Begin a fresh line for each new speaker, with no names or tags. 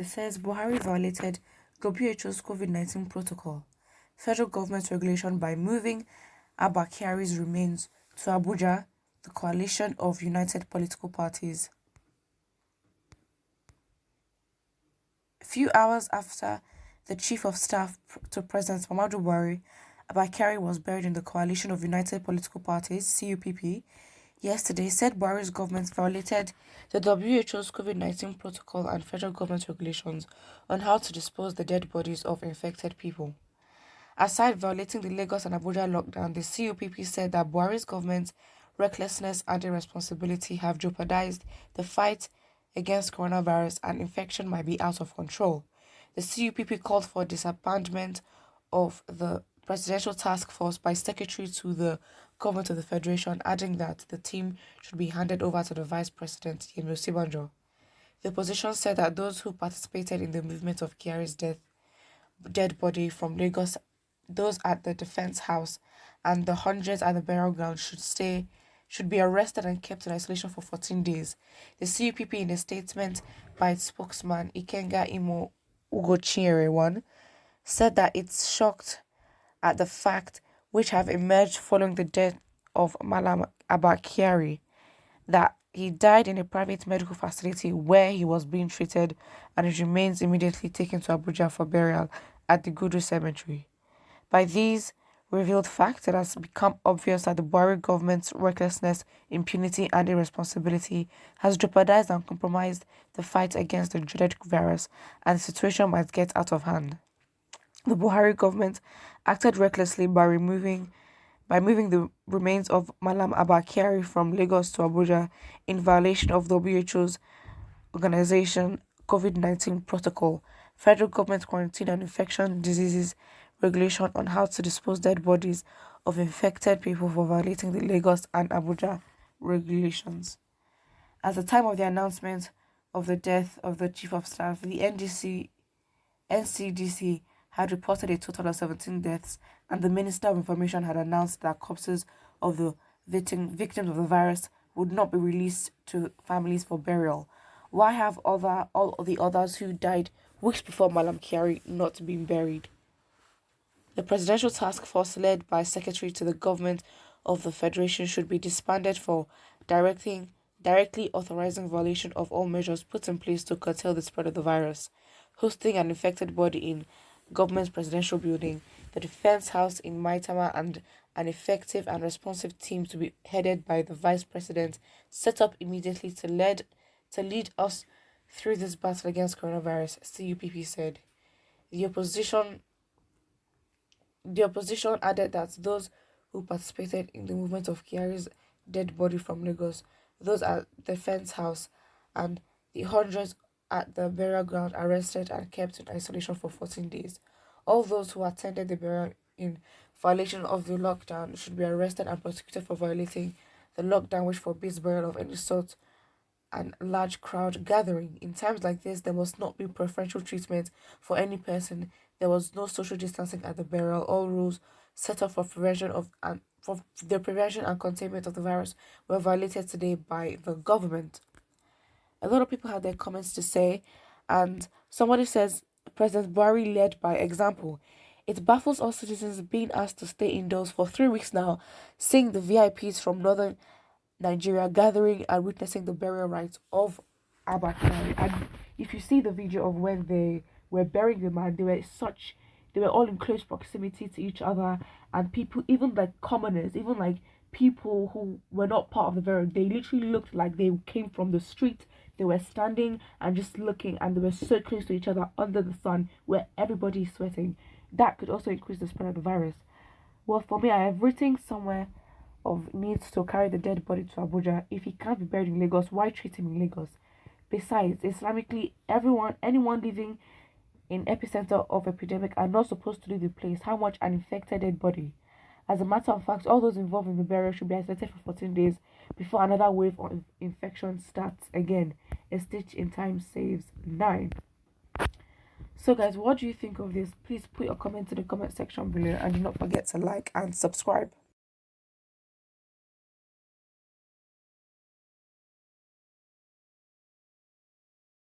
it says Buhari violated WHO's COVID-19 protocol, federal government regulation by moving Abba Kyari's remains to Abuja, the coalition of united political parties. A few hours after the Chief of Staff to President Muhammadu Buhari, Abba Kyari was buried in the coalition of united political parties (CUPP). Yesterday, said Buhari's government violated the WHO's COVID-19 protocol and federal government regulations on how to dispose the dead bodies of infected people. Aside violating the Lagos and Abuja lockdown, the CUPP said that Buhari's government's recklessness and irresponsibility have jeopardized the fight against coronavirus and infection might be out of control. The CUPP called for disbandment of the presidential task force by secretary to the government of the federation, adding that the team should be handed over to the vice president, Yemi Osinbajo. The opposition said that those who participated in the movement of Kyari's dead body from Lagos, those at the Defence House and the hundreds at the burial ground should be arrested and kept in isolation for 14 days. The CUPP, in a statement by its spokesman, Ikenga Imo Ugochiere, said that it's shocked at the fact which have emerged following the death of Malam Abba Kyari, that he died in a private medical facility where he was being treated and his remains immediately taken to Abuja for burial at the Gudu Cemetery. By these revealed facts, it has become obvious that the Buhari government's recklessness, impunity and irresponsibility has jeopardized and compromised the fight against the dreaded virus, and the situation might get out of hand. The Buhari government acted recklessly by moving the remains of Malam Abba Kyari from Lagos to Abuja in violation of WHO's organization COVID-19 protocol, federal government quarantine and infection diseases regulation on how to dispose dead bodies of infected people for violating the Lagos and Abuja regulations. At the time of the announcement of the death of the Chief of Staff, the NCDC had reported a total of 17 deaths, and the Minister of Information had announced that corpses of the victims of the virus would not be released to families for burial. Why have all the others who died weeks before Malam Kyari not been buried? The presidential task force led by Secretary to the Government of the Federation should be disbanded for directly authorizing violation of all measures put in place to curtail the spread of the virus, hosting an infected body in government's presidential building, the Defence House in Maitama, and an effective and responsive team to be headed by the Vice President set up immediately to lead us through this battle against coronavirus, CUPP said. The opposition added that those who participated in the movement of Kyari's dead body from Lagos, those at the Defence House, and the hundreds at the burial ground arrested and kept in isolation for 14 days. All those who attended the burial in violation of the lockdown should be arrested and prosecuted for violating the lockdown, which forbids burial of any sort and large crowd gathering. In times like this, there must not be preferential treatment for any person. There was no social distancing at the burial. All rules set up for the prevention and containment of the virus were violated today by the government. A lot of people had their comments to say, and somebody says President Buhari led by example. It baffles all citizens being asked to stay indoors for 3 weeks now, seeing the VIPs from northern Nigeria gathering and witnessing the burial rites of Abba Kyari. And if you see the video of when they were burying the man, they were all in close proximity to each other, and people, even like commoners, even like people who were not part of the burial, they literally looked like they came from the street. They were standing and just looking, and they were so close to each other under the sun where everybody is sweating. That could also increase the spread of the virus. Well, for me, I have written somewhere of needs to carry the dead body to Abuja. If he can't be buried in Lagos, why treat him in Lagos? Besides, Islamically, anyone living in epicenter of epidemic are not supposed to leave the place. How much an infected dead body? As a matter of fact, all those involved in the burial should be isolated for 14 days before another wave of infection starts again. A stitch in time saves 9. So guys, what do you think of this? Please put your comment in the comment section below, and do not forget to like and subscribe.